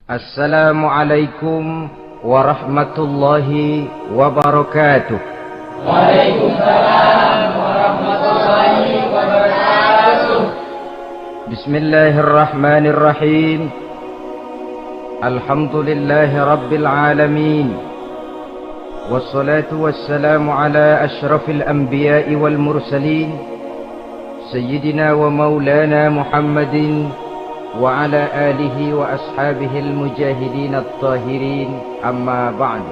Assalamualaikum warahmatullahi wabarakatuh. Waalaikumsalam warahmatullahi wabarakatuh. Bismillahirrahmanirrahim. Alhamdulillahi rabbil alamin. Wassalatu wassalamu ala ashrafil anbiya'i wal mursalin, Sayyidina wa maulana Muhammadin wa ala alihi wa ashabihil mujahidin at-tahirin, amma ba'du.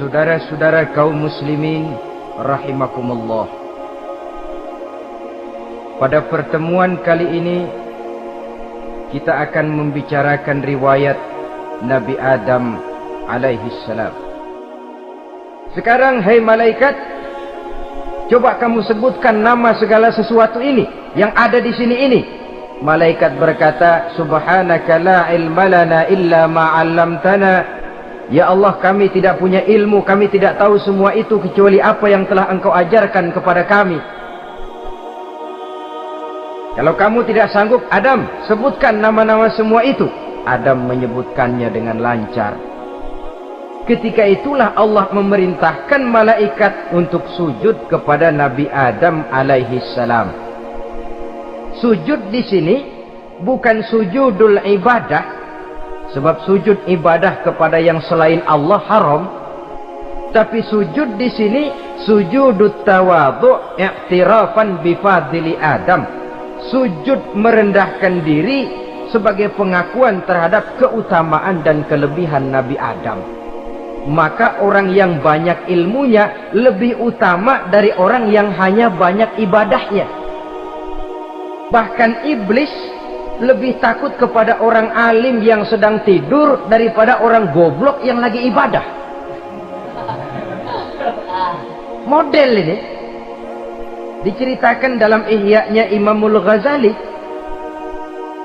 Saudara-saudara kaum muslimin rahimakumullah, pada pertemuan kali ini kita akan membicarakan riwayat Nabi Adam alaihi salam. Sekarang hai malaikat, coba kamu sebutkan nama segala sesuatu ini yang ada di sini ini. Malaikat berkata, Subhanaka la ilma lana illa ma 'allamtana. Ya Allah, kami tidak punya ilmu, kami tidak tahu semua itu kecuali apa yang telah Engkau ajarkan kepada kami. Kalau kamu tidak sanggup, Adam, sebutkan nama-nama semua itu. Adam menyebutkannya dengan lancar. Ketika itulah Allah memerintahkan malaikat untuk sujud kepada Nabi Adam alaihi salam. Sujud di sini bukan sujudul ibadah, sebab sujud ibadah kepada yang selain Allah haram. Tapi sujud di sini sujudut tawadhu' i'tirafan bi fadli Adam. Sujud merendahkan diri sebagai pengakuan terhadap keutamaan dan kelebihan Nabi Adam. Maka orang yang banyak ilmunya lebih utama dari orang yang hanya banyak ibadahnya. Bahkan iblis lebih takut kepada orang alim yang sedang tidur daripada orang goblok yang lagi ibadah. Model ini diceritakan dalam Ihya-nya Imamul Ghazali.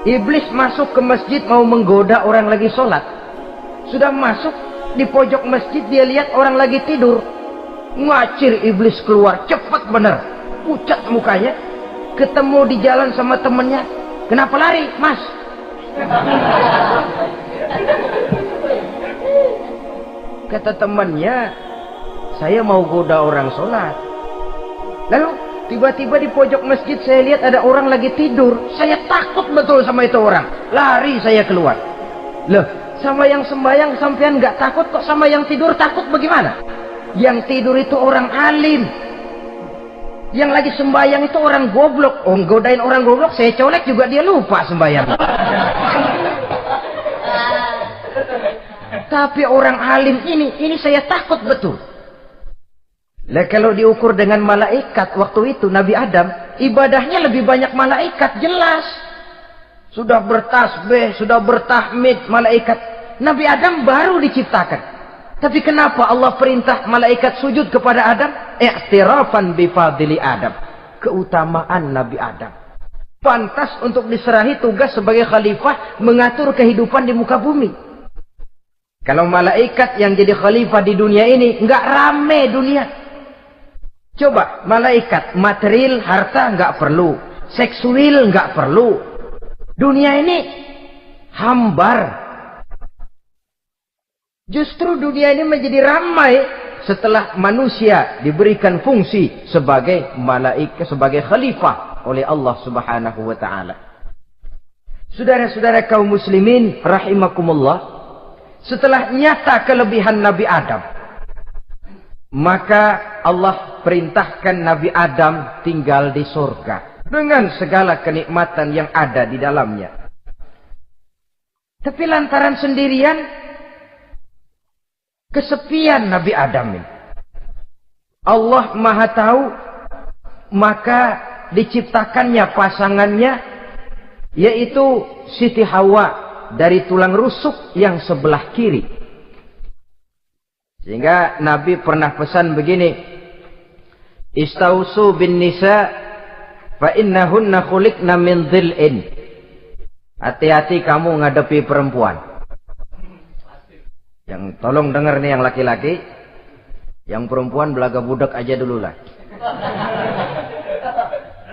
Iblis masuk ke masjid mau menggoda orang lagi sholat. Sudah masuk di pojok masjid, dia lihat orang lagi tidur. Ngacir iblis keluar, cepat bener, pucat mukanya. Ketemu di jalan sama temennya, kenapa lari, Mas? Kata temannya, saya mau goda orang sholat. Lalu tiba-tiba di pojok masjid saya lihat ada orang lagi tidur. Saya takut betul sama itu orang. Lari saya keluar. Loh, sama yang sembahyang sampean nggak takut, kok sama yang tidur takut bagaimana? Yang tidur itu orang alim, yang lagi sembahyang itu orang goblok. Oh, godain orang goblok, saya colek juga dia lupa sembahyang. Tapi orang alim ini saya takut betul. Lah kalau diukur dengan malaikat waktu itu, Nabi Adam ibadahnya lebih banyak malaikat, jelas. Sudah bertasbih, sudah bertahmid malaikat. Nabi Adam baru diciptakan. Tapi kenapa Allah perintah malaikat sujud kepada Adam? I'tirafan bi fadli Adam. Keutamaan Nabi Adam. Pantas untuk diserahi tugas sebagai khalifah mengatur kehidupan di muka bumi. Kalau malaikat yang jadi khalifah di dunia ini, enggak rame dunia. Coba, malaikat material harta enggak perlu, seksual enggak perlu. Dunia ini hambar. Justru dunia ini menjadi ramai setelah manusia diberikan fungsi sebagai malaikat, sebagai khalifah oleh Allah Subhanahu wa taala. Saudara-saudara kaum muslimin rahimakumullah, setelah nyata kelebihan Nabi Adam, maka Allah perintahkan Nabi Adam tinggal di surga dengan segala kenikmatan yang ada di dalamnya. Tapi lantaran sendirian, kesepian Nabi Adam ini, Allah Maha Tahu, maka diciptakannya pasangannya, yaitu Siti Hawa dari tulang rusuk yang sebelah kiri. Sehingga Nabi pernah pesan begini, Istausu bin nisa fa innahunna khuliqna min dhil'in. Hati-hati kamu ngadepi perempuan. Yang tolong dengar nih yang laki-laki, yang perempuan belaga budak aja dulu lah.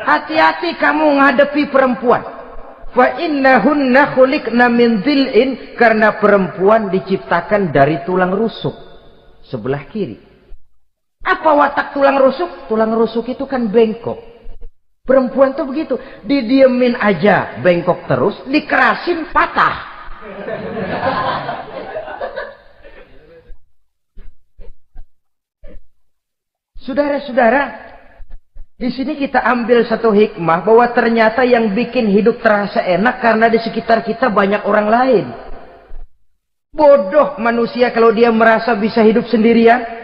Hati-hati kamu ngadepi perempuan. Fa innahunna khuliqna min dhil'in, karena perempuan diciptakan dari tulang rusuk sebelah kiri. Apa watak tulang rusuk? Tulang rusuk itu kan bengkok. Perempuan tuh begitu, didiemin aja bengkok terus, dikerasin patah. Saudara-saudara, di sini kita ambil satu hikmah bahwa ternyata yang bikin hidup terasa enak karena di sekitar kita banyak orang lain. Bodoh manusia kalau dia merasa bisa hidup sendirian.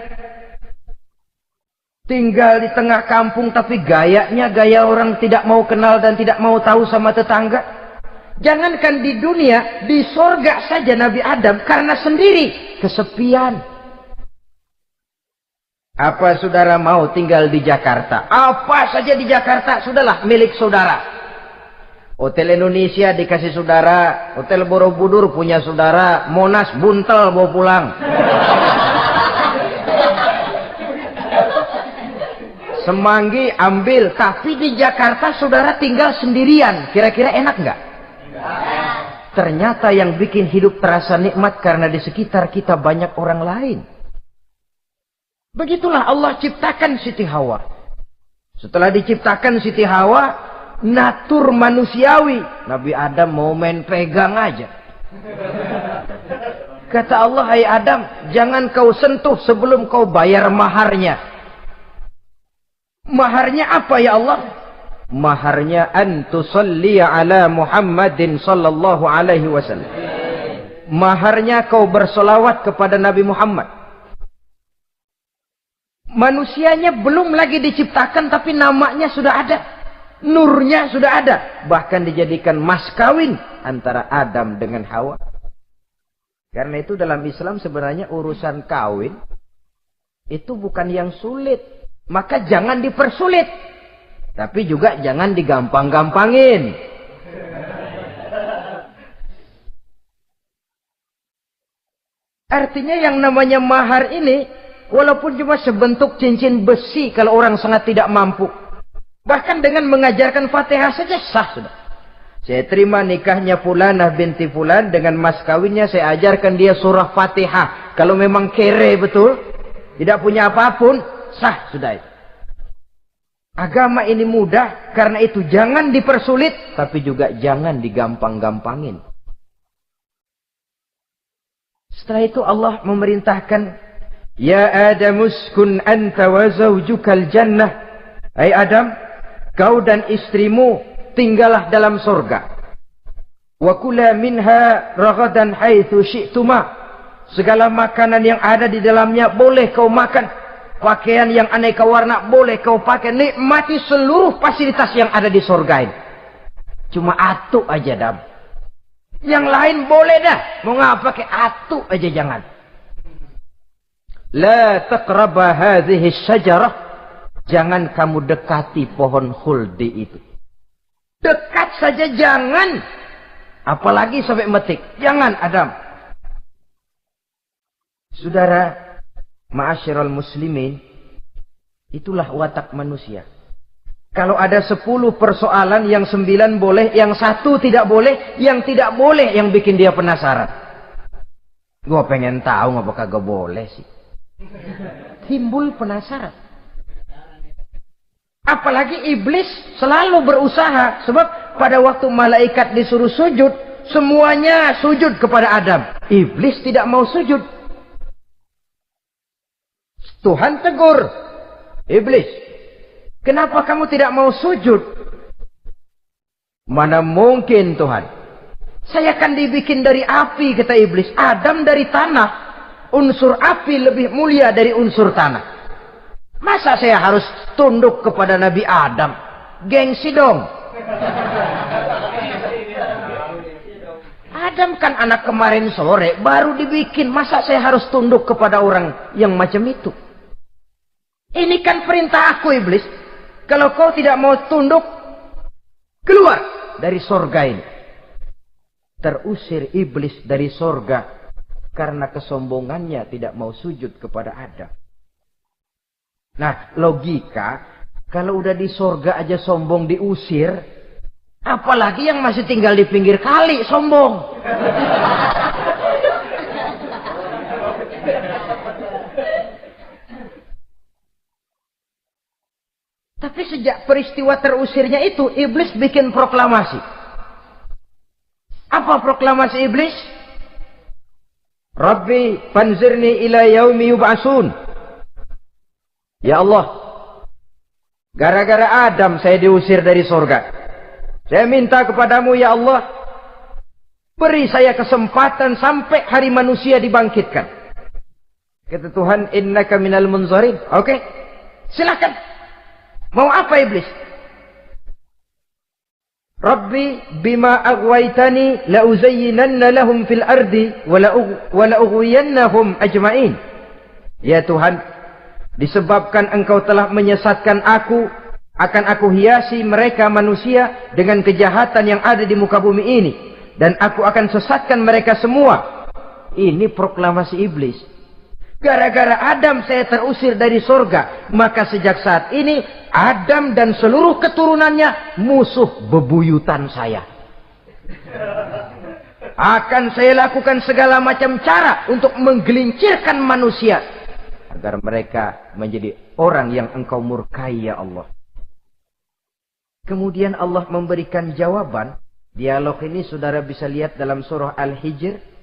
Tinggal di tengah kampung tapi gayanya gaya orang tidak mau kenal dan tidak mau tahu sama tetangga. Jangankan di dunia, di sorga saja Nabi Adam karena sendiri, kesepian. Apa saudara mau tinggal di Jakarta? Apa saja di Jakarta, sudahlah milik saudara. Hotel Indonesia dikasih saudara, Hotel Borobudur punya saudara, Monas buntel bawa pulang. Semanggi ambil, tapi di Jakarta saudara tinggal sendirian. Kira-kira enak nggak? Ternyata yang bikin hidup terasa nikmat karena di sekitar kita banyak orang lain. Begitulah Allah ciptakan Siti Hawa. Setelah diciptakan Siti Hawa, natur manusiawi. Nabi Adam mau main pegang aja. Kata Allah, hai Adam, jangan kau sentuh sebelum kau bayar maharnya. Maharnya apa ya Allah? Maharnya an tusalli ala Muhammadin sallallahu alaihi wasallam. Maharnya kau bersolawat kepada Nabi Muhammad. Manusianya belum lagi diciptakan tapi namanya sudah ada. Nurnya sudah ada. Bahkan dijadikan mas kawin antara Adam dengan Hawa. Karena itu dalam Islam sebenarnya urusan kawin itu bukan yang sulit. Maka jangan dipersulit. Tapi juga jangan digampang-gampangin. Artinya yang namanya mahar ini, walaupun cuma sebentuk cincin besi kalau orang sangat tidak mampu. Bahkan dengan mengajarkan Fatihah saja sah sudah. Saya terima nikahnya Fulanah binti Fulan, dengan mas kawinnya saya ajarkan dia surah Fatihah. Kalau memang kere betul, tidak punya apapun, sah sudah itu. Agama ini mudah, karena itu jangan dipersulit, tapi juga jangan digampang-gampangin. Setelah itu Allah memerintahkan, ya Adam uskun anta wa zawjukal jannah. Hai Adam, kau dan istrimu tinggallah dalam surga. Wa kula minha ragadan haitsu syi'tuma. Segala makanan yang ada di dalamnya boleh kau makan. Pakaian yang aneka warna boleh kau pakai. Nikmati seluruh fasilitas yang ada di surga ini. Cuma atu aja Adam. Yang lain boleh dah. Mau ngapa pakai atu aja jangan. La taqraba hadhihi syajarah. Jangan kamu dekati pohon khuldi itu. Dekat saja jangan. Apalagi sampai metik. Jangan Adam. Saudara, ma'asyiral muslimin, itulah watak manusia. Kalau ada 10 persoalan, yang 9 boleh, yang 1 tidak boleh, yang tidak boleh yang bikin dia penasaran. Gua pengen tahu ngapa kagak boleh sih. Timbul penasaran. Apalagi iblis selalu berusaha. Sebab pada waktu malaikat disuruh sujud, semuanya sujud kepada Adam. Iblis tidak mau sujud. Tuhan tegur iblis, kenapa kamu tidak mau sujud? Mana mungkin Tuhan, saya akan dibikin dari api, kata iblis. Adam dari tanah, unsur api lebih mulia dari unsur tanah. Masa saya harus tunduk kepada Nabi Adam? Gengsi dong. Adam kan anak kemarin sore baru dibikin, masa saya harus tunduk kepada orang yang macam itu? Ini kan perintah aku iblis. Kalau kau tidak mau tunduk, keluar dari sorga ini. Terusir iblis dari sorga karena kesombongannya tidak mau sujud kepada Adam. Nah, logika, kalau udah di sorga aja sombong diusir, Apalagi yang masih tinggal di pinggir kali, sombong. Tapi sejak peristiwa terusirnya itu, iblis bikin proklamasi. Apa proklamasi iblis? Rabbi fanzirni ila yaumi yub'asun. Ya Allah, gara-gara Adam saya diusir dari surga. Saya minta kepadamu ya Allah, beri saya kesempatan sampai hari manusia dibangkitkan. Kata Tuhan, innaka minal munzarin. Oke, silakan. Mau apa iblis? Rabbi bima aghwaytani la uzayyinanna lahum fil ardi wa la ughwiyannahum ajma'in. Ya Tuhan, disebabkan engkau telah menyesatkan aku, akan aku hiasi mereka manusia dengan kejahatan yang ada di muka bumi ini, dan aku akan sesatkan mereka semua. Ini proklamasi iblis. Gara-gara Adam saya terusir dari surga, maka sejak saat ini Adam dan seluruh keturunannya musuh bebuyutan saya. Akan saya lakukan segala macam cara untuk menggelincirkan manusia agar mereka menjadi orang yang engkau murkai ya Allah. Kemudian Allah memberikan jawaban. Dialog ini saudara bisa lihat dalam surah Al-Hijr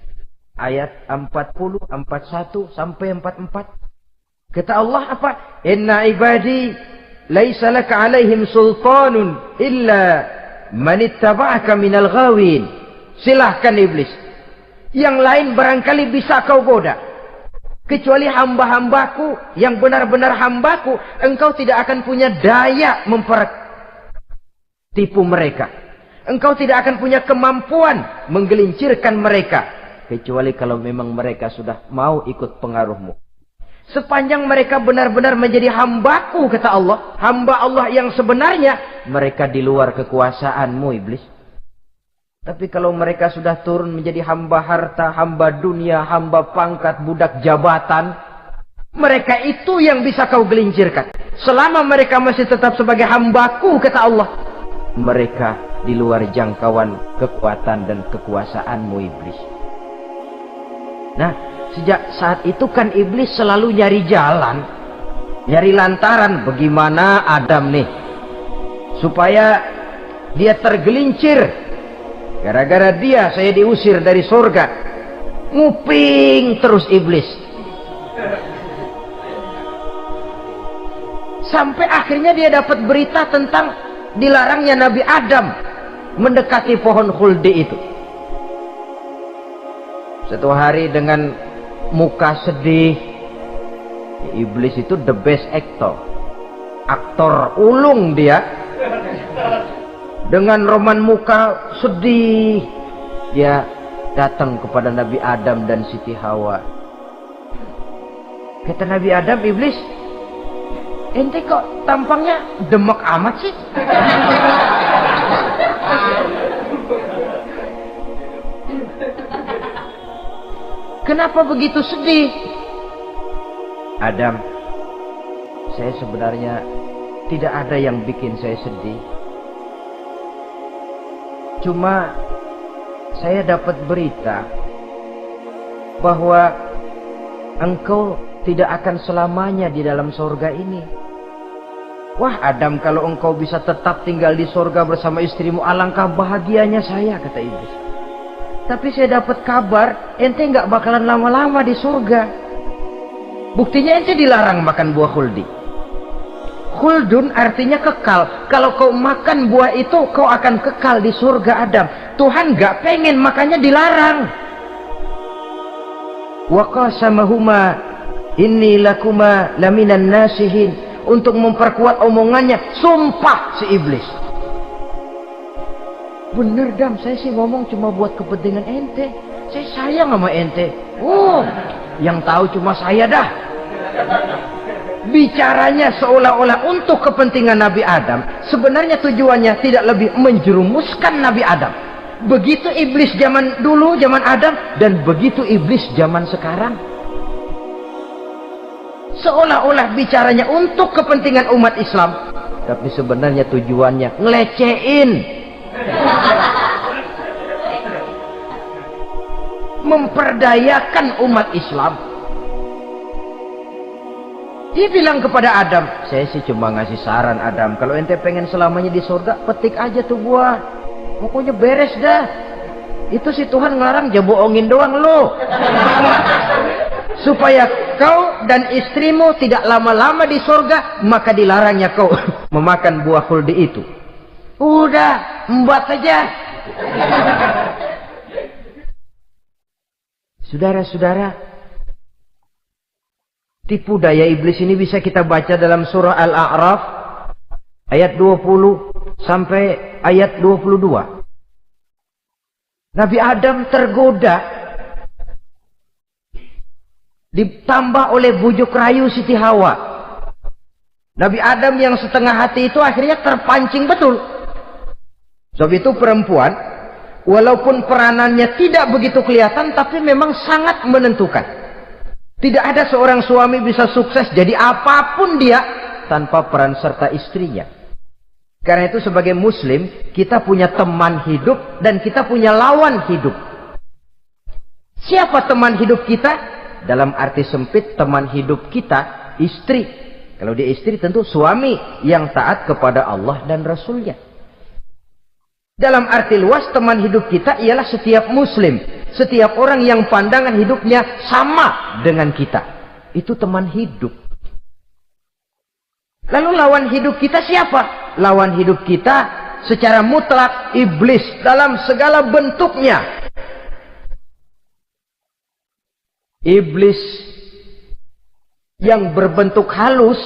ayat 40, 41 sampai 44. Kata Allah apa? Inna ibadi laisa laka alaihim sultanun illa man ittaba'aka minal ghawin. Silahkan iblis. Yang lain barangkali bisa kau goda. Kecuali hamba-hambaku yang benar-benar hambaku, engkau tidak akan punya daya tipu mereka. Engkau tidak akan punya kemampuan menggelincirkan mereka. Kecuali kalau memang mereka sudah mau ikut pengaruhmu. Sepanjang mereka benar-benar menjadi hambaku, kata Allah. Hamba Allah yang sebenarnya, mereka di luar kekuasaanmu, iblis. Tapi kalau mereka sudah turun menjadi hamba harta, hamba dunia, hamba pangkat, budak jabatan, mereka itu yang bisa kau gelincirkan. Selama mereka masih tetap sebagai hambaku, kata Allah, mereka di luar jangkauan kekuatan dan kekuasaanmu, iblis. Nah, sejak saat itu kan iblis selalu nyari jalan, nyari lantaran bagaimana Adam nih supaya dia tergelincir. Gara-gara dia saya diusir dari surga. Nguping terus iblis. Sampai akhirnya dia dapat berita tentang dilarangnya Nabi Adam mendekati pohon khuldi itu. Satu hari dengan muka sedih, iblis itu the best actor, aktor ulung dia, dengan roman muka sedih dia datang kepada Nabi Adam dan Siti Hawa. Kata Nabi Adam, iblis, ente kok tampangnya demek amat sih? Kenapa begitu sedih? Adam, saya sebenarnya tidak ada yang bikin saya sedih. Cuma saya dapat berita bahwa engkau tidak akan selamanya di dalam surga ini. Wah Adam, kalau engkau bisa tetap tinggal di surga bersama istrimu, alangkah bahagianya saya, kata iblis. Tapi saya dapat kabar ente nggak bakalan lama-lama di surga. Buktinya ente dilarang makan buah khuldi. Khuldun artinya kekal. Kalau kau makan buah itu, kau akan kekal di surga Adam. Tuhan nggak pengen, makanya dilarang. Wa qasamahuma inni lakuma laminan nasihin. Untuk memperkuat omongannya, sumpah si iblis. Bener Dam, saya sih ngomong cuma buat kepentingan ente. Saya sayang sama ente. Yang tahu cuma saya dah. Bicaranya seolah-olah untuk kepentingan Nabi Adam. Sebenarnya tujuannya tidak lebih menjerumuskan Nabi Adam. Begitu iblis zaman dulu, zaman Adam, dan begitu iblis zaman sekarang. Seolah-olah bicaranya untuk kepentingan umat Islam, tapi sebenarnya tujuannya ngelecehin Memperdayakan umat Islam. Dia bilang kepada Adam, saya sih cuma ngasih saran Adam, kalau ente pengen selamanya di surga, petik aja tuh buah, pokoknya beres dah. Itu si Tuhan ngelarang, ya bohongin doang lo. Supaya kau dan istrimu tidak lama-lama di surga, maka dilarangnya kau memakan buah khuldi itu. Udah, embat saja. Saudara-saudara, tipu daya iblis ini bisa kita baca dalam surah Al-A'raf ayat 20 sampai ayat 22. Nabi Adam tergoda, ditambah oleh bujuk rayu Siti Hawa. Nabi Adam yang setengah hati itu akhirnya terpancing betul. Sebab itu perempuan, walaupun peranannya tidak begitu kelihatan, tapi memang sangat menentukan. Tidak ada seorang suami bisa sukses jadi apapun dia tanpa peran serta istrinya. Karena itu sebagai muslim, kita punya teman hidup dan kita punya lawan hidup. Siapa teman hidup kita? Dalam arti sempit, teman hidup kita istri. Kalau dia istri tentu suami yang taat kepada Allah dan Rasulnya. Dalam arti luas, teman hidup kita ialah setiap muslim, setiap orang yang pandangan hidupnya sama dengan kita. Itu teman hidup. Lalu lawan hidup kita siapa? Lawan hidup kita secara mutlak iblis dalam segala bentuknya. Iblis yang berbentuk halus,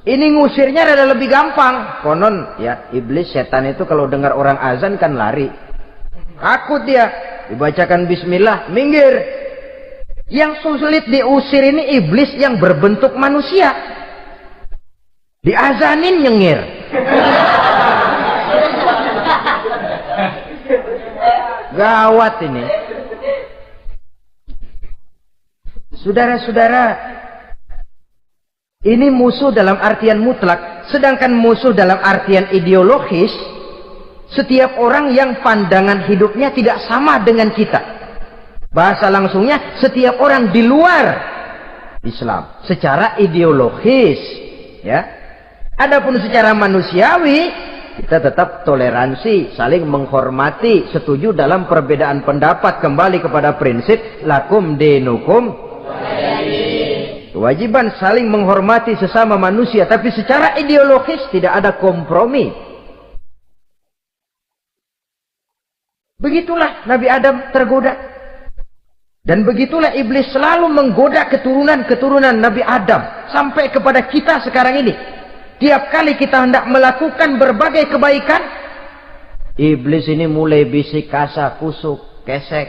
ini ngusirnya rada lebih gampang. Konon ya, iblis setan itu kalau dengar orang azan kan lari. Takut dia. Dibacakan bismillah, minggir. Yang sulit diusir ini iblis yang berbentuk manusia. Diazanin nyengir. Gawat ini. Saudara-saudara, ini musuh dalam artian mutlak. Sedangkan musuh dalam artian ideologis, setiap orang yang pandangan hidupnya tidak sama dengan kita. Bahasa langsungnya, setiap orang di luar Islam secara ideologis, ya. Adapun secara manusiawi, kita tetap toleransi, saling menghormati, setuju dalam perbedaan pendapat, kembali kepada prinsip lakum dinukum. Kewajiban saling menghormati sesama manusia, tapi secara ideologis tidak ada kompromi. Begitulah Nabi Adam tergoda. Dan begitulah iblis selalu menggoda keturunan-keturunan Nabi Adam sampai kepada kita sekarang ini. Tiap kali kita hendak melakukan berbagai kebaikan, iblis ini mulai bisik kasar, kusuk, kesek.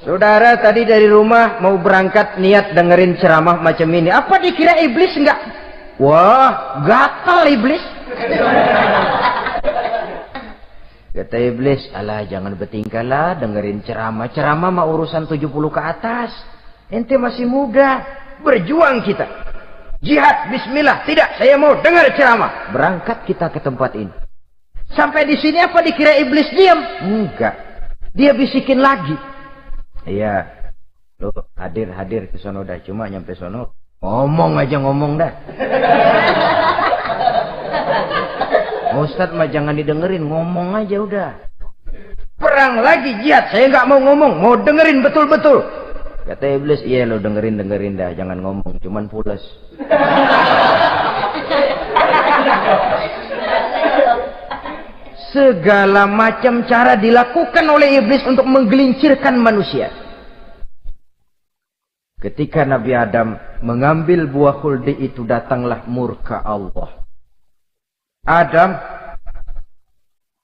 Saudara tadi dari rumah mau berangkat niat dengerin ceramah macam ini. Apa dikira iblis enggak? Wah, gatal iblis. Kata iblis, alah jangan bertingkah lah dengerin ceramah. Ceramah mah urusan 70 ke atas. Ente masih muda. Berjuang kita. Jihad, bismillah. Tidak, saya mau dengar ceramah. Berangkat kita ke tempat ini. Sampai di sini apa dikira iblis diam? Enggak. Dia bisikin lagi. Iya. Lo hadir ke sono dah. Cuma nyampe sono ngomong aja ngomong dah. Ustadz mah jangan didengerin, ngomong aja udah. Perang lagi jihad, saya nggak mau ngomong, mau dengerin betul-betul. Kata iblis, iya lo dengerin dah, jangan ngomong, cuman pules. Segala macam cara dilakukan oleh iblis untuk menggelincirkan manusia. Ketika Nabi Adam mengambil buah khuldi itu, datanglah murka Allah. Adam,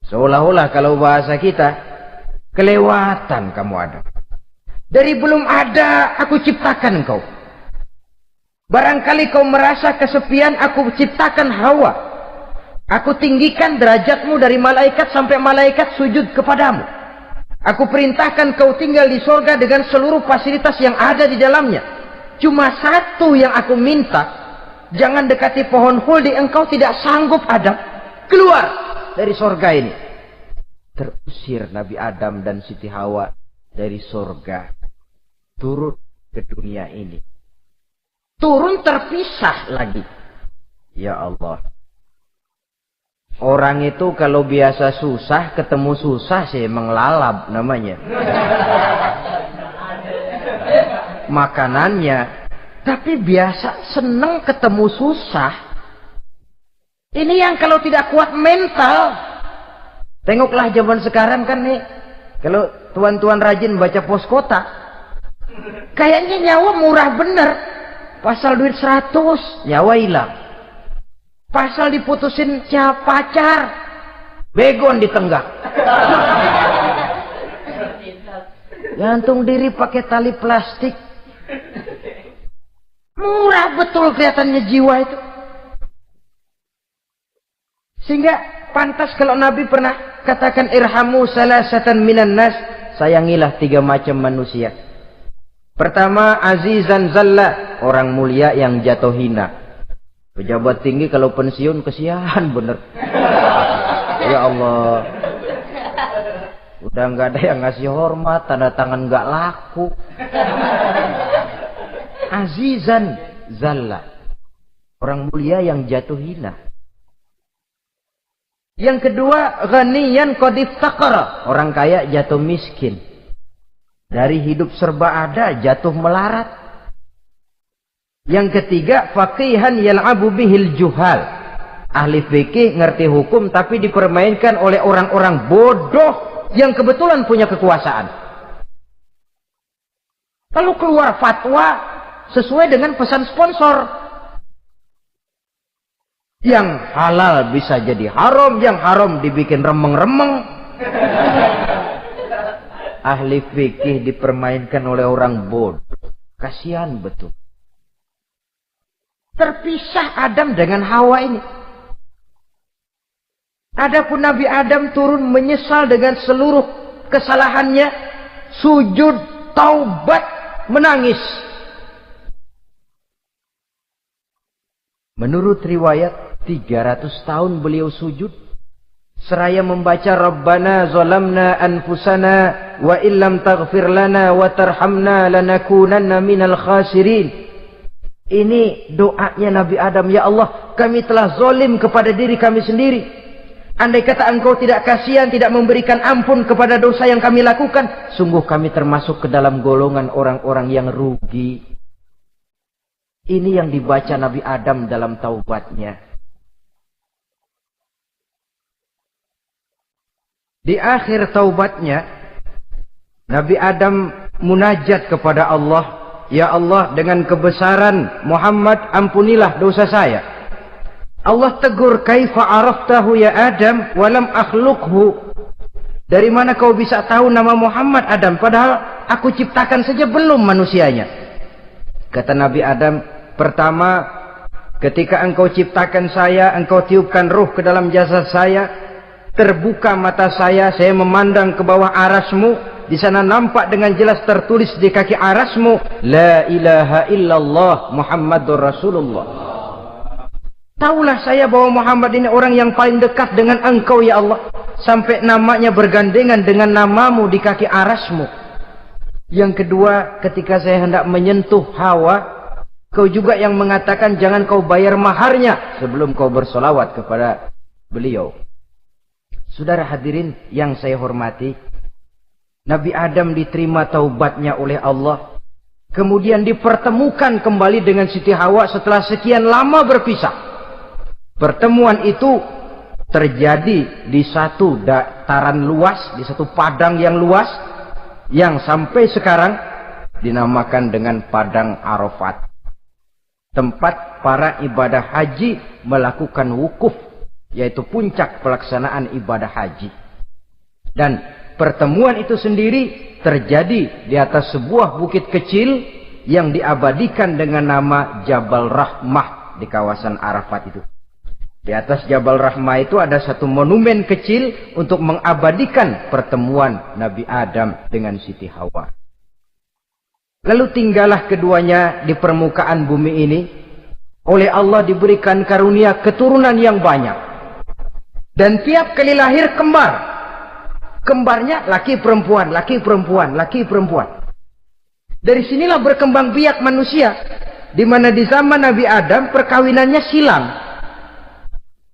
seolah-olah kalau bahasa kita, kelewatan kamu Adam. Dari belum ada aku ciptakan engkau. Barangkali kau merasa kesepian, aku ciptakan Hawa. Aku tinggikan derajatmu dari malaikat sampai malaikat sujud kepadamu. Aku perintahkan kau tinggal di surga dengan seluruh fasilitas yang ada di dalamnya. Cuma satu yang aku minta, Jangan dekati pohon huldi, engkau tidak sanggup Adam. Keluar dari surga ini. Terusir Nabi Adam dan Siti Hawa dari surga. Turun ke dunia ini. Turun terpisah lagi. Ya Allah. Orang itu kalau biasa susah, ketemu susah sih menglalap namanya. Makanannya. Tapi biasa seneng ketemu susah. Ini yang kalau tidak kuat mental. Tengoklah zaman sekarang kan nih. Kalau tuan-tuan rajin baca pos kota. Kayaknya nyawa murah bener. Pasal duit 100, nyawa hilang. Pasal diputusin pacar, begon ditenggak. Gantung diri pakai tali plastik. Murah betul kelihatannya jiwa itu. Sehingga pantas kalau Nabi pernah katakan irhamu salasatan minan nas, sayangilah 3 macam manusia. Pertama, azizan zalla, orang mulia yang jatuh hina. Pejabat tinggi kalau pensiun kesian bener. Ya Allah. Udah nggak ada yang ngasih hormat, tanda tangan nggak laku. Azizan zalla, orang mulia yang jatuh hina. Yang kedua, ghaniyan qad iftaqara, orang kaya jatuh miskin. Dari hidup serba ada jatuh melarat. Yang ketiga, faqihan yal'abu bihil juhal, ahli fikih ngerti hukum tapi dipermainkan oleh orang-orang bodoh yang kebetulan punya kekuasaan. Lalu keluar fatwa sesuai dengan pesan sponsor. Yang halal bisa jadi haram, yang haram dibikin remeng-remeng. Ahli fikih dipermainkan oleh orang bodoh. Kasihan betul. Terpisah Adam dengan Hawa ini. Adapun Nabi Adam turun menyesal dengan seluruh kesalahannya. Sujud, taubat, menangis. Menurut riwayat 300 tahun beliau sujud seraya membaca Rabbana zalamna anfusana wa illam taghfir lana wa tarhamna lanakunanna minal khasirin. Ini doanya Nabi Adam, ya Allah, kami telah zalim kepada diri kami sendiri. Andai kata Engkau tidak kasihan, tidak memberikan ampun kepada dosa yang kami lakukan, sungguh kami termasuk ke dalam golongan orang-orang yang rugi. Ini yang dibaca Nabi Adam dalam taubatnya. Di akhir taubatnya, Nabi Adam munajat kepada Allah, ya Allah, dengan kebesaran Muhammad ampunilah dosa saya. Allah tegur, kaifa araftahu ya Adam walam akhluqhu. Dari mana kau bisa tahu nama Muhammad Adam padahal aku ciptakan saja belum manusianya. Kata Nabi Adam, pertama, ketika engkau ciptakan saya, engkau tiupkan ruh ke dalam jasad saya, terbuka mata saya memandang ke bawah arasmu, di sana nampak dengan jelas tertulis di kaki arasmu, la ilaha illallah Muhammadur Rasulullah. Taulah saya bahwa Muhammad ini orang yang paling dekat dengan engkau ya Allah, sampai namanya bergandengan dengan namamu di kaki arasmu. Yang kedua, ketika saya hendak menyentuh Hawa, kau juga yang mengatakan jangan kau bayar maharnya sebelum kau bersolawat kepada beliau. Saudara hadirin yang saya hormati, Nabi Adam diterima taubatnya oleh Allah. Kemudian dipertemukan kembali dengan Siti Hawa setelah sekian lama berpisah. Pertemuan itu terjadi di satu dataran luas, di satu padang yang luas, yang sampai sekarang dinamakan dengan Padang Arafat. Tempat para ibadah haji melakukan wukuf, yaitu puncak pelaksanaan ibadah haji. Dan pertemuan itu sendiri terjadi di atas sebuah bukit kecil yang diabadikan dengan nama Jabal Rahmah di kawasan Arafat itu. Di atas Jabal Rahmah itu ada satu monumen kecil untuk mengabadikan pertemuan Nabi Adam dengan Siti Hawa. Lalu tinggallah keduanya di permukaan bumi ini. oleh Allah diberikan karunia keturunan yang banyak. Dan tiap kali lahir kembar. Kembarnya laki perempuan, laki perempuan, laki perempuan. Dari sinilah berkembang biak manusia. Di mana di zaman Nabi Adam perkawinannya silang.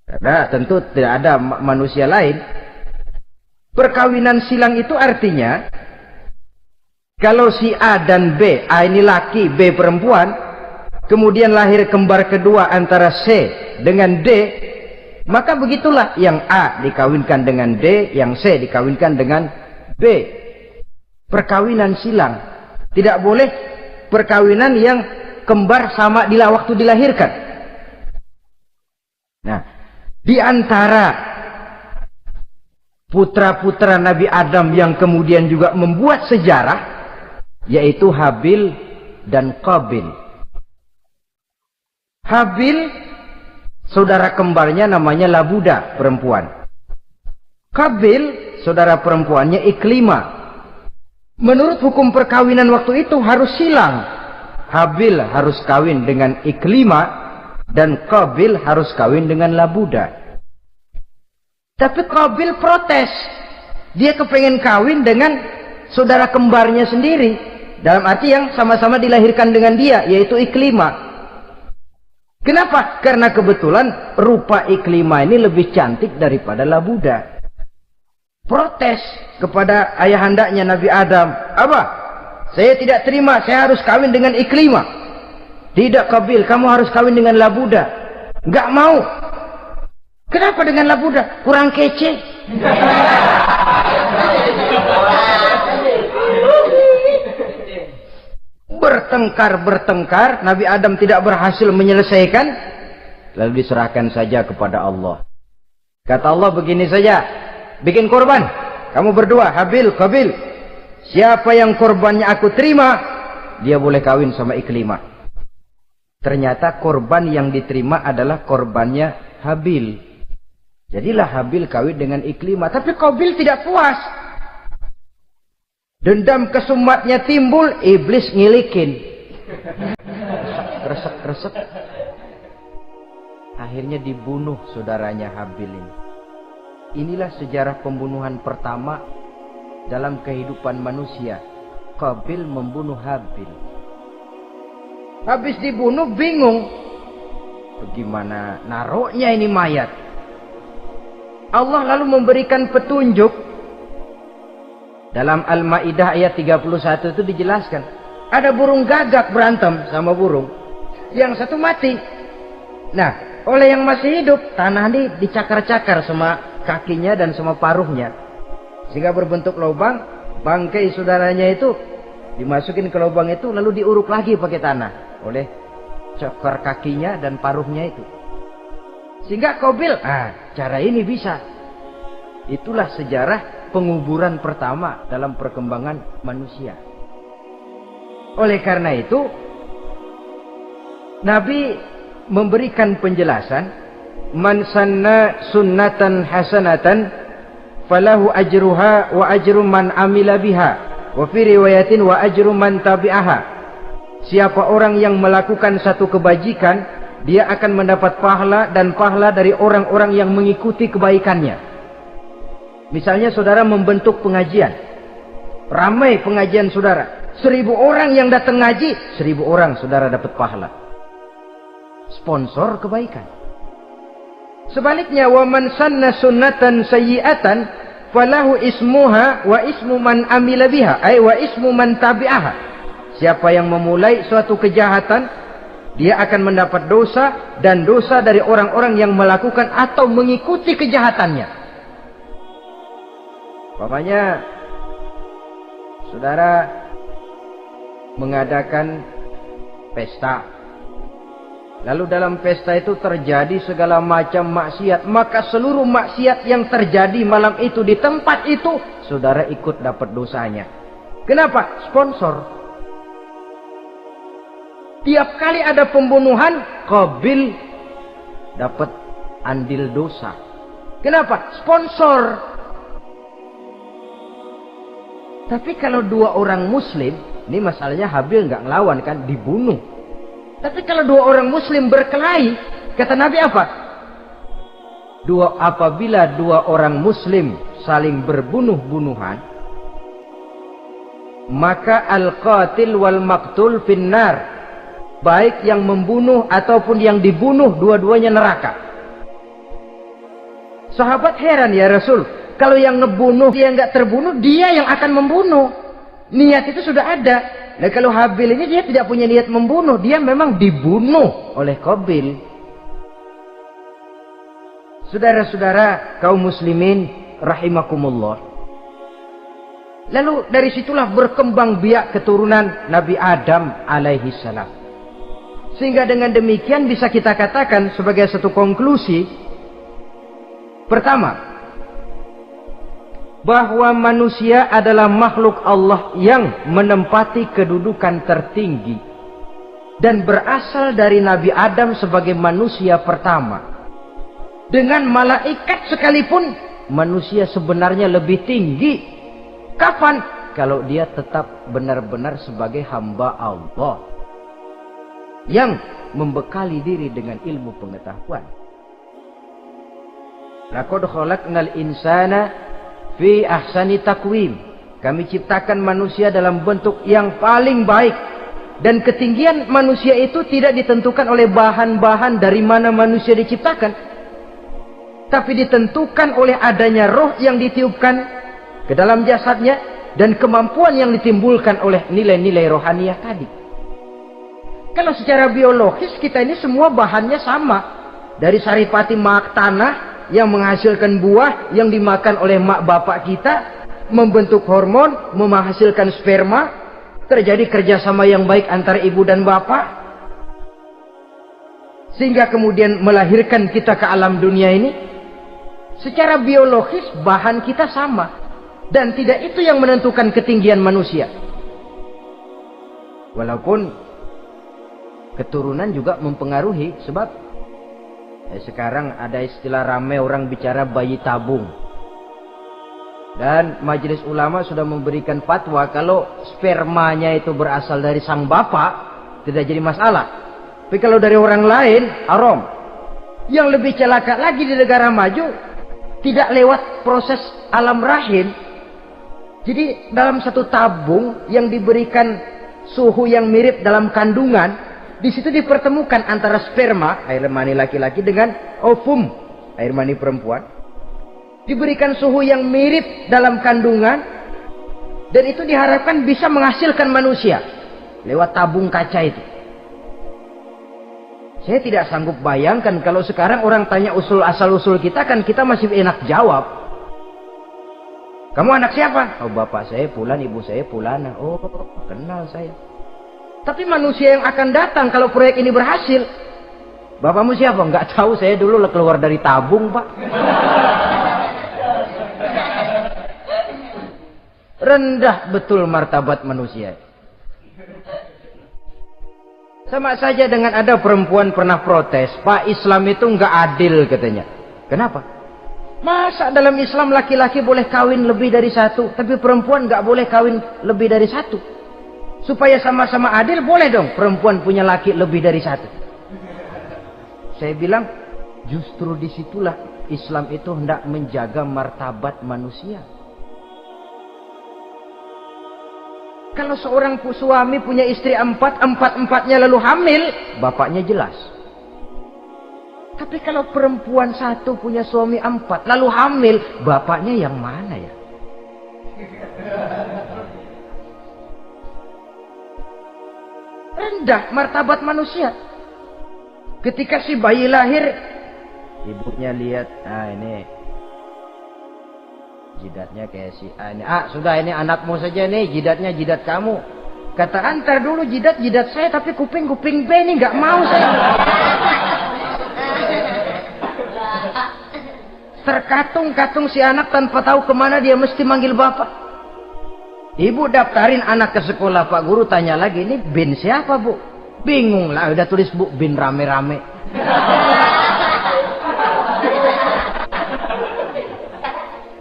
Karena tentu tidak ada manusia lain. Perkawinan silang itu artinya, kalau si A dan B, A ini laki, B perempuan, kemudian lahir kembar kedua antara C dengan D, maka begitulah yang A dikawinkan dengan D, yang C dikawinkan dengan B. Perkawinan silang. Tidak boleh perkawinan yang kembar sama di waktu dilahirkan. Nah, di antara putra-putra Nabi Adam yang kemudian juga membuat sejarah, yaitu Habil dan Qabil. Habil, saudara kembarnya namanya Labuda, perempuan. Qabil, saudara perempuannya Iklima. Menurut hukum perkawinan waktu itu harus silang. Habil harus kawin dengan Iklima dan Qabil harus kawin dengan Labuda. Tapi Qabil protes. Dia kepengen kawin dengan saudara kembarnya sendiri. Dalam arti yang sama-sama dilahirkan dengan dia, yaitu Iklima. Kenapa? Karena kebetulan rupa Iklima ini lebih cantik daripada Labuda. Protes kepada ayahandanya Nabi Adam. Apa? Saya tidak terima, saya harus kawin dengan Iklima. Tidak Qabil, kamu harus kawin dengan Labuda. Enggak mau. Kenapa dengan Labuda? Kurang kece. Bertengkar, Nabi Adam tidak berhasil menyelesaikan, lalu diserahkan saja kepada Allah. Kata Allah begini saja, bikin korban. Kamu berdua, Habil, Qabil. Siapa yang korbannya aku terima, dia boleh kawin sama Iklima. Ternyata korban yang diterima adalah korbannya Habil. Jadilah Habil kawin dengan Iklima. Tapi Qabil tidak puas. Dendam kesumatnya timbul, iblis ngilikin. Kresek. Akhirnya dibunuh saudaranya Habil ini. Inilah sejarah pembunuhan pertama dalam kehidupan manusia. Qabil membunuh Habil. Habis dibunuh bingung. Bagaimana naroknya ini mayat? Allah lalu memberikan petunjuk. Dalam Al-Maidah ayat 31 itu dijelaskan. Ada burung gagak berantem sama burung. Yang satu mati. Nah, oleh yang masih hidup, tanah ini dicakar-cakar sama kakinya dan sama paruhnya. Sehingga berbentuk lubang, bangkai saudaranya itu dimasukin ke lubang itu, lalu diuruk lagi pakai tanah. Oleh cakar kakinya dan paruhnya itu. Sehingga Qabil, cara ini bisa. Itulah sejarah penguburan pertama dalam perkembangan manusia. Oleh karena itu, Nabi memberikan penjelasan, man sanna sunnatan hasanatan falahu ajruha wa ajru man amila biha wa fi riwayatin wa ajru man tabi'aha. Siapa orang yang melakukan satu kebajikan, dia akan mendapat pahala dan pahala dari orang-orang yang mengikuti kebaikannya. Misalnya saudara membentuk pengajian, ramai pengajian saudara, 1000 orang yang datang ngaji, 1000 orang saudara dapat pahala. Sponsor kebaikan. Sebaliknya, wa man sanna sunnatan sayyi'atan falahu ismuha wa ismu man amila biha, ay wa ismu man tabi'aha. Siapa yang memulai suatu kejahatan, dia akan mendapat dosa dan dosa dari orang-orang yang melakukan atau mengikuti kejahatannya. Umpamanya saudara mengadakan pesta, lalu dalam pesta itu terjadi segala macam maksiat, maka seluruh maksiat yang terjadi malam itu di tempat itu, saudara ikut dapat dosanya. Kenapa? Sponsor. Tiap kali ada pembunuhan, Qabil dapat andil dosa. Kenapa? Sponsor. Tapi kalau 2 orang muslim, ini masalahnya Habil nggak ngelawan kan, dibunuh. Tapi kalau dua orang muslim berkelahi, kata Nabi apa? Apabila dua orang muslim saling berbunuh-bunuhan, maka al-qatil wal maqtul finnar. Baik yang membunuh ataupun yang dibunuh, dua-duanya neraka. Sahabat heran, ya Rasul, kalau yang ngebunuh dia nggak terbunuh, dia yang akan membunuh. Niat itu sudah ada. Nah kalau Habil ini dia tidak punya niat membunuh, dia memang dibunuh oleh Qabil. Saudara-saudara kaum muslimin rahimakumullah. Lalu dari situlah berkembang biak keturunan Nabi Adam alaihi salam. Sehingga dengan demikian bisa kita katakan sebagai satu konklusi. Pertama, bahwa manusia adalah makhluk Allah yang menempati kedudukan tertinggi dan berasal dari Nabi Adam sebagai manusia pertama. Dengan malaikat sekalipun, manusia sebenarnya lebih tinggi. Kapan? Kalau dia tetap benar-benar sebagai hamba Allah yang membekali diri dengan ilmu pengetahuan. Laqad khalaqnal insana fi ahsani taqwim. Kami ciptakan manusia dalam bentuk yang paling baik. Dan ketinggian manusia itu tidak ditentukan oleh bahan-bahan dari mana manusia diciptakan, tapi ditentukan oleh adanya roh yang ditiupkan ke dalam jasadnya dan kemampuan yang ditimbulkan oleh nilai-nilai rohaniah tadi. Kalau secara biologis kita ini semua bahannya sama. Dari saripati mak tanah yang menghasilkan buah yang dimakan oleh mak bapak kita, membentuk hormon, menghasilkan sperma, terjadi kerjasama yang baik antara ibu dan bapak, sehingga kemudian melahirkan kita ke alam dunia ini. Secara biologis bahan kita sama, dan tidak itu yang menentukan ketinggian manusia. Walaupun keturunan juga mempengaruhi, sebab sekarang ada istilah ramai orang bicara bayi tabung. Dan majelis ulama sudah memberikan fatwa kalau spermanya itu berasal dari sang bapak, tidak jadi masalah. Tapi kalau dari orang lain, haram. Yang lebih celaka lagi di negara maju, tidak lewat proses alam rahim. Jadi dalam satu tabung yang diberikan suhu yang mirip dalam kandungan, di situ dipertemukan antara sperma, air mani laki-laki, dengan ovum, air mani perempuan. Diberikan suhu yang mirip dalam kandungan, dan itu diharapkan bisa menghasilkan manusia lewat tabung kaca itu. Saya tidak sanggup bayangkan kalau sekarang orang tanya usul asal-usul kita, kan kita masih enak jawab. Kamu anak siapa? Oh, bapak saya Fulan, ibu saya Fulana. Oh, kenal saya. Tapi manusia yang akan datang kalau proyek ini berhasil, bapakmu siapa? Enggak tahu, saya dulu keluar dari tabung, Pak. Rendah betul martabat manusia. Sama saja dengan ada perempuan pernah protes, Pak, Islam itu enggak adil katanya. Kenapa? Masa dalam Islam laki-laki boleh kawin lebih dari satu, tapi perempuan enggak boleh kawin lebih dari satu? Supaya sama-sama adil, boleh dong perempuan punya laki lebih dari satu. Saya bilang, justru disitulah Islam itu hendak menjaga martabat manusia. Kalau seorang suami punya istri empat-empatnya lalu hamil, bapaknya jelas. Tapi kalau perempuan satu punya suami 4 lalu hamil, bapaknya yang mana ya? Rendah martabat manusia. Ketika si bayi lahir, ibunya lihat, ini jidatnya kayak si ini. Sudah, ini anakmu saja nih, jidatnya jidat kamu. Kata, antar dulu jidat saya, tapi kuping B ini nggak mau saya. Terkatung-katung si anak tanpa tahu kemana dia mesti manggil bapak. Ibu daftarin anak ke sekolah, Pak Guru tanya lagi, ini bin siapa, Bu? Bingung lah, udah tulis Bu, bin rame-rame.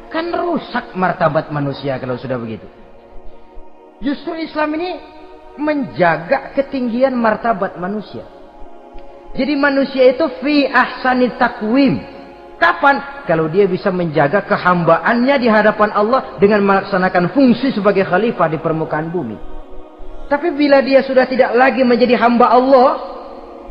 Kan rusak martabat manusia kalau sudah begitu. Justru Islam ini menjaga ketinggian martabat manusia. Jadi manusia itu fi ahsani takwim. Kapan? Kalau dia bisa menjaga kehambaannya di hadapan Allah dengan melaksanakan fungsi sebagai khalifah di permukaan bumi. Tapi bila dia sudah tidak lagi menjadi hamba Allah,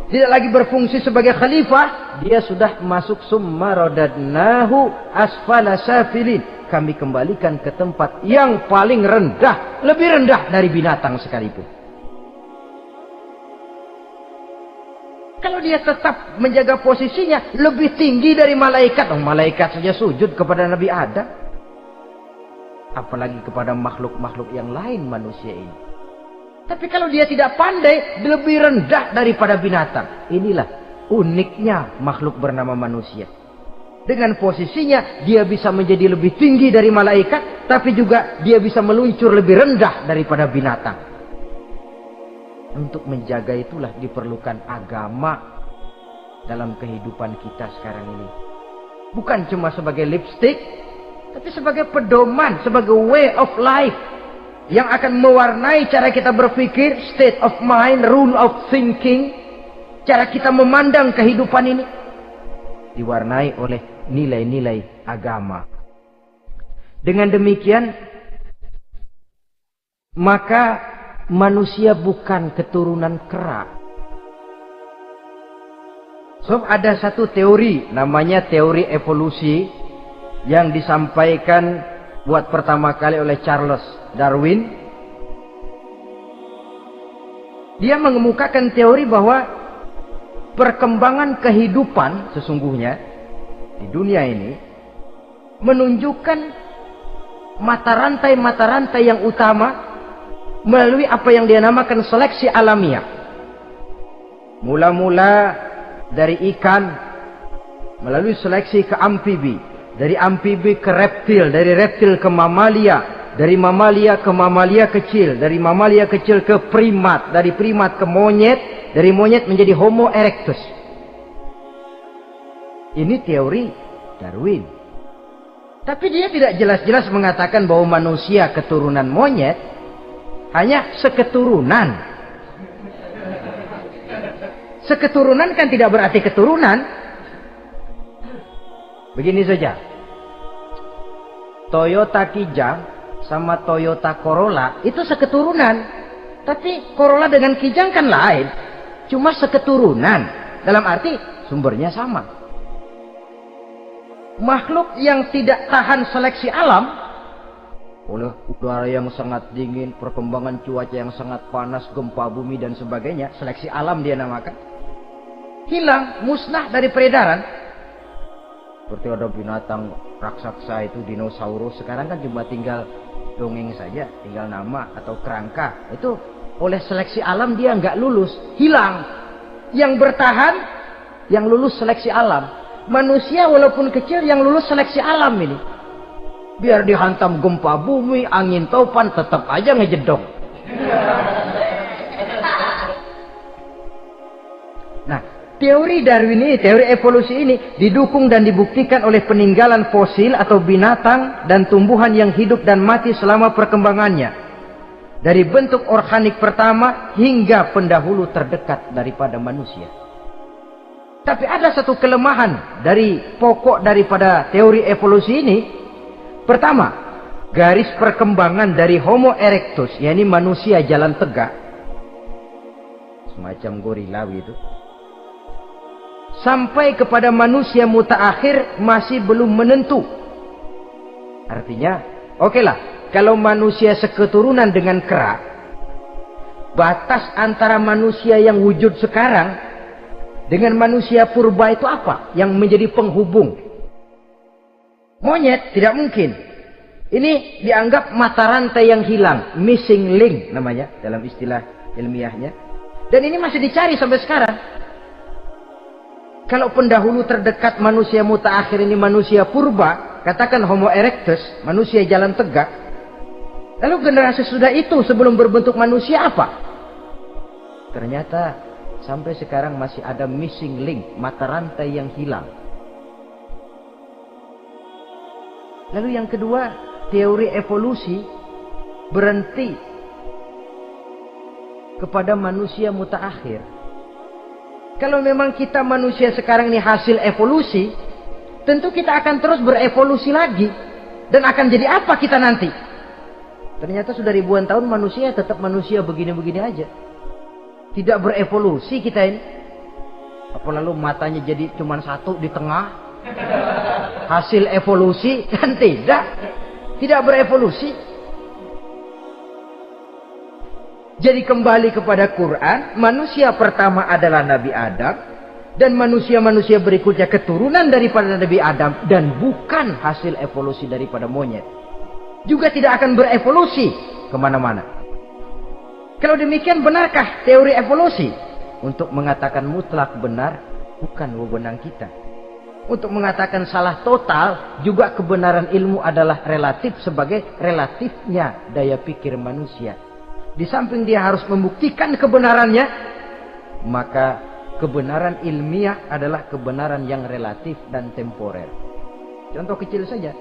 tidak lagi berfungsi sebagai khalifah, dia sudah masuk summa radadnahu asfala safilin. Kami kembalikan ke tempat yang paling rendah, lebih rendah dari binatang sekalipun. Kalau dia tetap menjaga posisinya lebih tinggi dari malaikat, malaikat saja sujud kepada Nabi Adam, apalagi kepada makhluk-makhluk yang lain manusia ini. Tapi kalau dia tidak pandai, lebih rendah daripada binatang. Inilah uniknya makhluk bernama manusia. Dengan posisinya, dia bisa menjadi lebih tinggi dari malaikat, tapi juga dia bisa meluncur lebih rendah daripada binatang. Untuk menjaga itulah diperlukan agama dalam kehidupan kita sekarang ini. Bukan cuma sebagai lipstick, tapi sebagai pedoman, sebagai way of life. Yang akan mewarnai cara kita berpikir, state of mind, rule of thinking, cara kita memandang kehidupan ini, diwarnai oleh nilai-nilai agama. Dengan demikian, maka manusia bukan keturunan kera. So, ada satu teori, namanya teori evolusi, yang disampaikan buat pertama kali oleh Charles Darwin. Dia mengemukakan teori bahwa perkembangan kehidupan sesungguhnya di dunia ini menunjukkan mata rantai yang utama melalui apa yang dia namakan seleksi alamiah. Mula-mula dari ikan melalui seleksi ke amfibi, dari amfibi ke reptil, dari reptil ke mamalia, dari mamalia ke mamalia kecil, dari mamalia kecil ke primat, dari primat ke monyet, dari monyet menjadi Homo erectus. Ini teori Darwin. Tapi dia tidak jelas-jelas mengatakan bahwa manusia keturunan monyet, hanya seketurunan. Seketurunan kan tidak berarti keturunan. Begini saja. Toyota Kijang sama Toyota Corolla itu seketurunan. Tapi Corolla dengan Kijang kan lain. Cuma seketurunan. Dalam arti sumbernya sama. Makhluk yang tidak tahan seleksi alam, oleh udara yang sangat dingin, perkembangan cuaca yang sangat panas, gempa bumi dan sebagainya, seleksi alam dia namakan, hilang, musnah dari peredaran. Seperti ada binatang raksasa itu dinosaurus, sekarang kan cuma tinggal dongeng saja, tinggal nama atau kerangka. Itu oleh seleksi alam dia nggak lulus, hilang. Yang bertahan, yang lulus seleksi alam. Manusia walaupun kecil yang lulus seleksi alam ini. Biar dihantam gempa bumi, angin topan, tetap aja ngejedok. Nah, teori Darwin ini, teori evolusi ini didukung dan dibuktikan oleh peninggalan fosil atau binatang dan tumbuhan yang hidup dan mati selama perkembangannya. Dari bentuk organik pertama hingga pendahulu terdekat daripada manusia. Tapi ada satu kelemahan dari pokok daripada teori evolusi ini. Pertama, garis perkembangan dari Homo erectus, yakni manusia jalan tegak, semacam gorila itu, sampai kepada manusia mutaakhir masih belum menentu. Artinya, okelah, kalau manusia seketurunan dengan kera, batas antara manusia yang wujud sekarang dengan manusia purba itu apa yang menjadi penghubung? Monyet tidak mungkin. Ini dianggap mata rantai yang hilang, missing link namanya dalam istilah ilmiahnya. Dan ini masih dicari sampai sekarang. Kalau pendahulu terdekat manusia mutaakhir ini manusia purba, katakan Homo erectus, manusia jalan tegak. Lalu generasi sudah itu sebelum berbentuk manusia apa? Ternyata sampai sekarang masih ada missing link, mata rantai yang hilang. Lalu yang kedua, teori evolusi berhenti kepada manusia mutaakhir. Kalau memang kita manusia sekarang ini hasil evolusi, tentu kita akan terus berevolusi lagi. Dan akan jadi apa kita nanti? Ternyata sudah ribuan tahun manusia tetap manusia begini-begini aja. Tidak berevolusi kita ini. Apa lalu matanya jadi cuma satu di tengah? Hasil evolusi? Kan tidak. Tidak berevolusi. Jadi kembali kepada Quran, manusia pertama adalah Nabi Adam. Dan manusia-manusia berikutnya keturunan daripada Nabi Adam. Dan bukan hasil evolusi daripada monyet. Juga tidak akan berevolusi kemana-mana. Kalau demikian, benarkah teori evolusi? Untuk mengatakan mutlak benar, bukan wewenang kita. Untuk mengatakan salah total, juga kebenaran ilmu adalah relatif sebagai relatifnya daya pikir manusia. Di samping dia harus membuktikan kebenarannya, maka kebenaran ilmiah adalah kebenaran yang relatif dan temporer. Contoh kecil saja.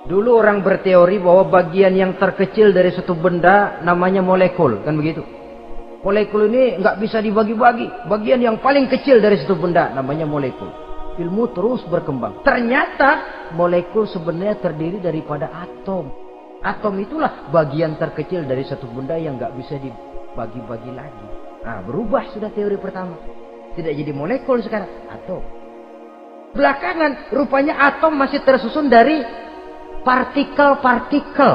Dulu orang berteori bahwa bagian yang terkecil dari suatu benda namanya molekul, kan begitu? Molekul ini nggak bisa dibagi-bagi. Bagian yang paling kecil dari suatu benda namanya molekul. Ilmu terus berkembang. Ternyata molekul sebenarnya terdiri daripada atom. Atom itulah bagian terkecil dari satu benda yang nggak bisa dibagi-bagi lagi. Nah, berubah sudah teori pertama. Tidak jadi molekul sekarang, atom. Belakangan rupanya atom masih tersusun dari partikel-partikel.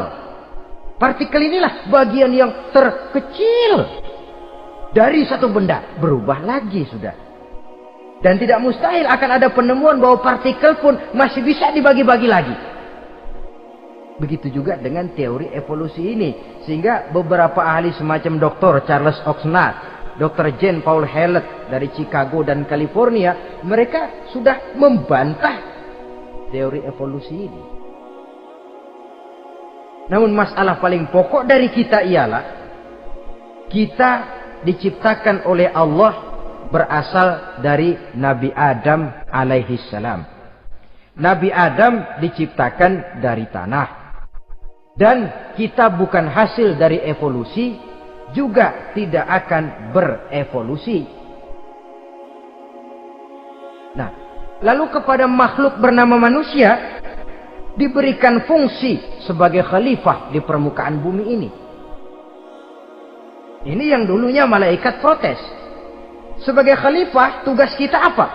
Partikel inilah bagian yang terkecil dari satu benda. Berubah lagi sudah. Dan tidak mustahil akan ada penemuan bahwa partikel pun masih bisa dibagi-bagi lagi. Begitu juga dengan teori evolusi ini. Sehingga beberapa ahli semacam Dr. Charles Oxnard, Dr. Jane Paul Hallett dari Chicago dan California, mereka sudah membantah teori evolusi ini. Namun masalah paling pokok dari kita ialah kita diciptakan oleh Allah berasal dari Nabi Adam alaihi salam. Nabi Adam diciptakan dari tanah. Dan kita bukan hasil dari evolusi, juga tidak akan berevolusi. Nah, lalu kepada makhluk bernama manusia diberikan fungsi sebagai khalifah di permukaan bumi ini. Ini yang dulunya malaikat protes. Sebagai khalifah, tugas kita apa?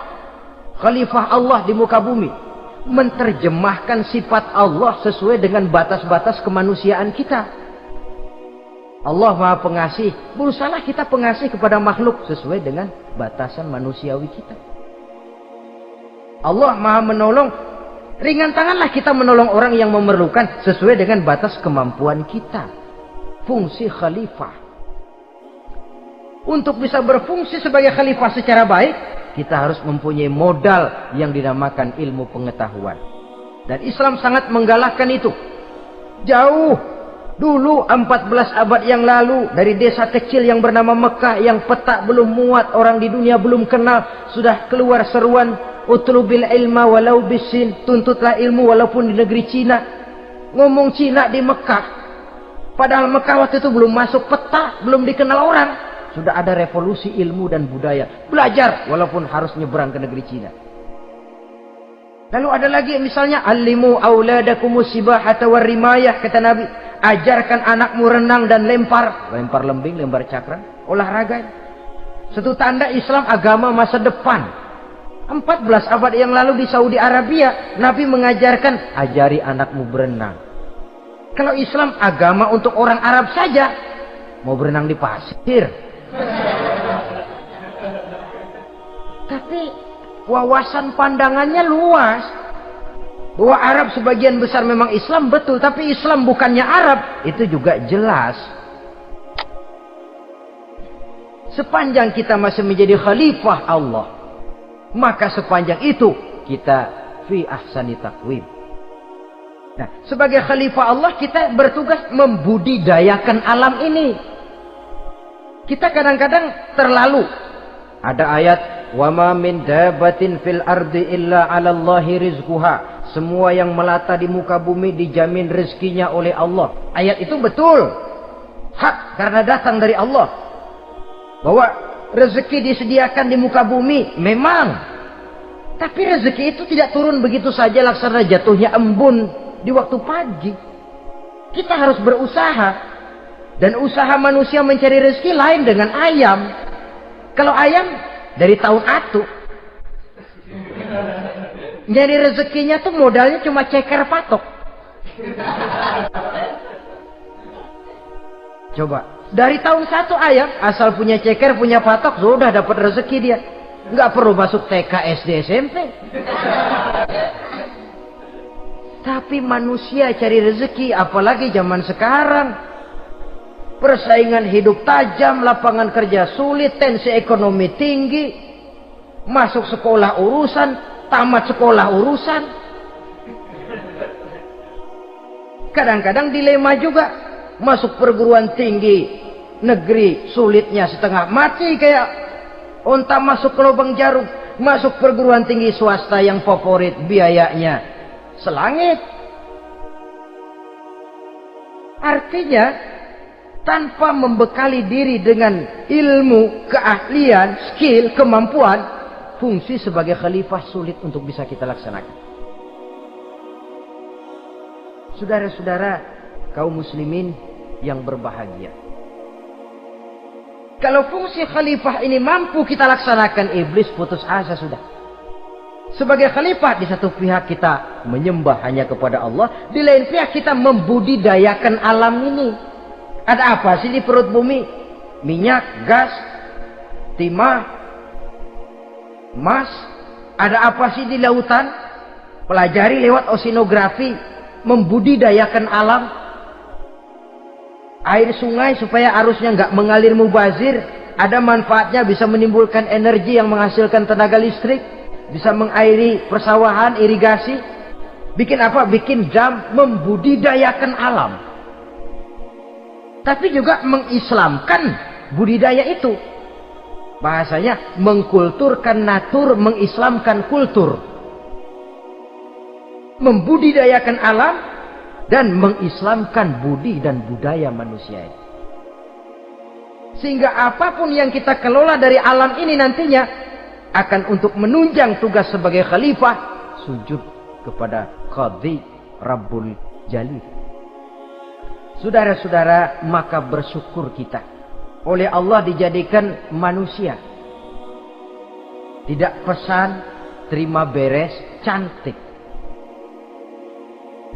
Khalifah Allah di muka bumi. Menerjemahkan sifat Allah sesuai dengan batas-batas kemanusiaan kita. Allah Maha Pengasih. Berusahalah kita pengasih kepada makhluk sesuai dengan batasan manusiawi kita. Allah Maha Menolong. Ringan tanganlah kita menolong orang yang memerlukan sesuai dengan batas kemampuan kita. Fungsi khalifah. Untuk bisa berfungsi sebagai khalifah secara baik, kita harus mempunyai modal yang dinamakan ilmu pengetahuan. Dan Islam sangat menggalakkan itu. Jauh dulu 14 abad yang lalu, dari desa kecil yang bernama Mekah yang peta belum muat, orang di dunia belum kenal, sudah keluar seruan utlubil ilma walau bisin, tuntutlah ilmu walaupun di negeri Cina. Ngomong Cina di Mekah, padahal Mekah waktu itu belum masuk peta, belum dikenal orang. Sudah ada revolusi ilmu dan budaya. Belajar walaupun harus nyebrang ke negeri Cina. Lalu ada lagi misalnya allimu auladakumus sibahata warrimayah, kata Nabi, ajarkan anakmu renang dan lempar lembing, lempar cakra, olahraga. Satu tanda Islam agama masa depan. 14 abad yang lalu di Saudi Arabia, Nabi mengajarkan ajari anakmu berenang. Kalau Islam agama untuk orang Arab saja, mau berenang di pasir. Tapi wawasan pandangannya luas. Bahwa Arab sebagian besar memang Islam, betul. Tapi Islam bukannya Arab, itu juga jelas. Sepanjang kita masih menjadi khalifah Allah, maka sepanjang itu kita fi ahsani taqwim. Nah, sebagai khalifah Allah kita bertugas membudidayakan alam ini. Kita kadang-kadang terlalu. Ada ayat, wa ma min dabatin fil ardi illa 'alallahi rizquha. Semua yang melata di muka bumi dijamin rezekinya oleh Allah. Ayat itu betul. hak karena datang dari Allah. Bahwa rezeki disediakan di muka bumi, memang. Tapi rezeki itu tidak turun begitu saja laksana jatuhnya embun di waktu pagi. Kita harus berusaha. Dan usaha manusia mencari rezeki lain dengan ayam. Kalau ayam dari tahun atu. Nyari rezekinya tuh modalnya cuma ceker patok. Coba, dari tahun 1 ayam asal punya ceker, punya patok, sudah dapat rezeki dia. Nggak perlu masuk TK, SD, SMP. Tapi manusia cari rezeki, apalagi zaman sekarang. Persaingan hidup tajam, lapangan kerja sulit, tensi ekonomi tinggi. Masuk sekolah urusan, tamat sekolah urusan. Kadang-kadang dilema juga. Masuk perguruan tinggi negeri sulitnya setengah mati kayak unta masuk ke lubang jarum. Masuk perguruan tinggi swasta yang favorit biayanya selangit. Artinya tanpa membekali diri dengan ilmu, keahlian, skill, kemampuan, fungsi sebagai khalifah sulit untuk bisa kita laksanakan. Saudara-saudara kaum muslimin yang berbahagia, kalau fungsi khalifah ini mampu kita laksanakan, iblis putus asa sudah. Sebagai khalifah, di satu pihak kita menyembah hanya kepada Allah, di lain pihak kita membudidayakan alam ini. Ada apa sih di perut bumi? Minyak, gas, timah, emas. Ada apa sih di lautan? Pelajari lewat oceanografi, membudidayakan alam. Air sungai supaya arusnya nggak mengalir mubazir. Ada manfaatnya, bisa menimbulkan energi yang menghasilkan tenaga listrik. Bisa mengairi persawahan, irigasi. Bikin apa? Bikin dam, membudidayakan alam. Tapi juga mengislamkan budidaya itu. Bahasanya mengkulturkan natur, mengislamkan kultur. Membudidayakan alam dan mengislamkan budi dan budaya manusia. Sehingga apapun yang kita kelola dari alam ini nantinya akan untuk menunjang tugas sebagai khalifah, sujud kepada Qadhi Rabbul Jalil. Saudara-saudara, maka bersyukur kita oleh Allah dijadikan manusia. Tidak pesan, terima beres, cantik.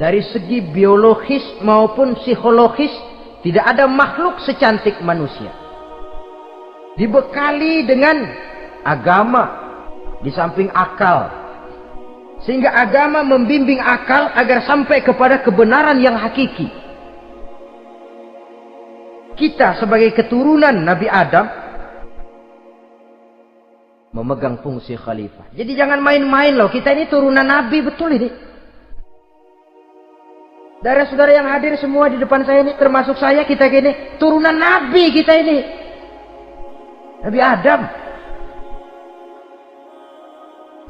Dari segi biologis maupun psikologis, tidak ada makhluk secantik manusia. Dibekali dengan agama di samping akal. Sehingga agama membimbing akal agar sampai kepada kebenaran yang hakiki. Kita sebagai keturunan Nabi Adam memegang fungsi khalifah. Jadi jangan main-main loh. Kita ini turunan Nabi, betul ini. Saudara-saudara yang hadir semua di depan saya ini, termasuk saya, kita gini, turunan Nabi kita ini. Nabi Adam.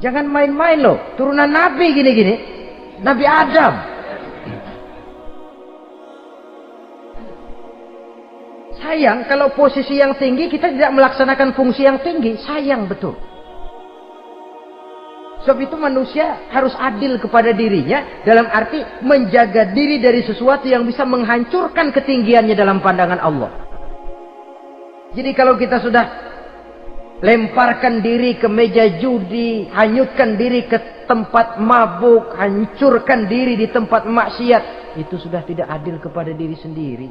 Jangan main-main loh. Turunan Nabi gini-gini. Nabi Adam. Sayang kalau posisi yang tinggi kita tidak melaksanakan fungsi yang tinggi. Sayang betul. Sebab itu manusia harus adil kepada dirinya. Dalam arti menjaga diri dari sesuatu yang bisa menghancurkan ketinggiannya dalam pandangan Allah. Jadi kalau kita sudah lemparkan diri ke meja judi, hanyutkan diri ke tempat mabuk, hancurkan diri di tempat maksiat, itu sudah tidak adil kepada diri sendiri.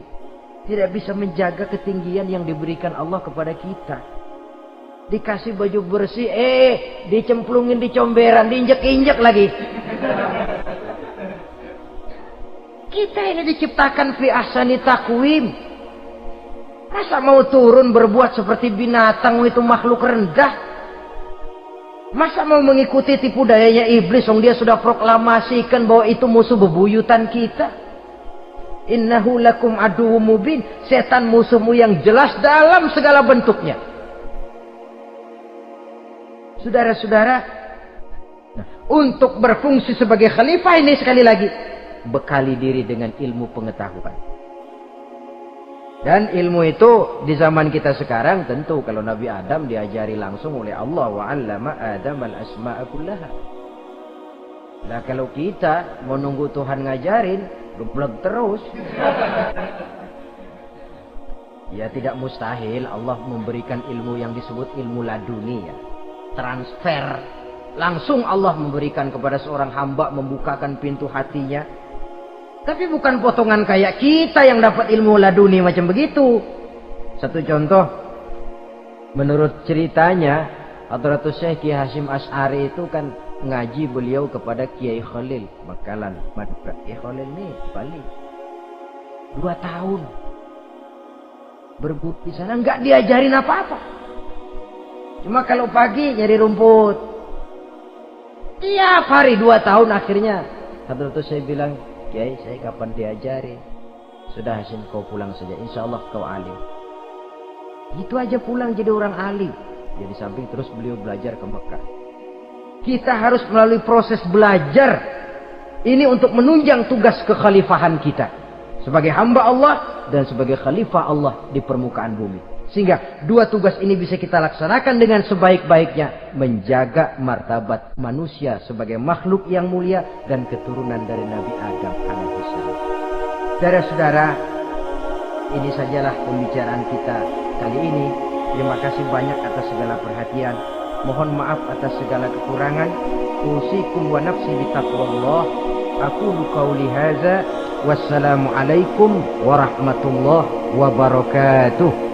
Tidak bisa menjaga ketinggian yang diberikan Allah kepada kita. Dikasih baju bersih, dicemplungin di comberan, diinjek-injek lagi. Kita ini diciptakan fi ahsani taqwim. Masa mau turun berbuat seperti binatang, itu makhluk rendah? Masa mau mengikuti tipu dayanya iblis, dia sudah proklamasikan bahwa itu musuh bebuyutan kita? Innahu lakum aduwwum mubin. Setan musuhmu yang jelas dalam segala bentuknya. Saudara-saudara, untuk berfungsi sebagai khalifah ini sekali lagi, bekali diri dengan ilmu pengetahuan. Dan ilmu itu di zaman kita sekarang tentu kalau Nabi Adam diajari langsung oleh Allah, wa 'allama Adam al-asma'a kullaha. Nah kalau kita mau nunggu Tuhan ngajarin, geblek terus. Ya tidak mustahil Allah memberikan ilmu yang disebut ilmu laduni ya. Transfer. Langsung Allah memberikan kepada seorang hamba, membukakan pintu hatinya. Tapi bukan potongan kayak kita yang dapat ilmu laduni macam begitu. Satu contoh. Menurut ceritanya, Hadratus Syekh Kiai Hasyim Asy'ari itu kan ngaji beliau kepada Kiai Khalil Makalan Madura. Kiai Khalil ini Bali 2 tahun berbukti sana, nggak diajarin apa-apa. Cuma kalau pagi nyari rumput. Tiap hari 2 tahun akhirnya Hadratus Syekh bilang, Kiai saya kapan diajari? Sudah Hasyim kau pulang saja, insya Allah kau alim. Itu aja pulang jadi orang alim. Jadi samping terus beliau belajar ke Mekah. Kita harus melalui proses belajar. Ini untuk menunjang tugas kekhalifahan kita. Sebagai hamba Allah dan sebagai khalifah Allah di permukaan bumi. Sehingga 2 tugas ini bisa kita laksanakan dengan sebaik-baiknya. Menjaga martabat manusia sebagai makhluk yang mulia dan keturunan dari Nabi Adam alaihissalam. Saudara-saudara, ini sajalah pembicaraan kita kali ini. Terima kasih banyak atas segala perhatian. Mohon maaf atas segala kekurangan. Usikum wa nafsi bitaqwallah. Aqulu qauli hadza. Wassalamualaikum warahmatullahi wabarakatuh.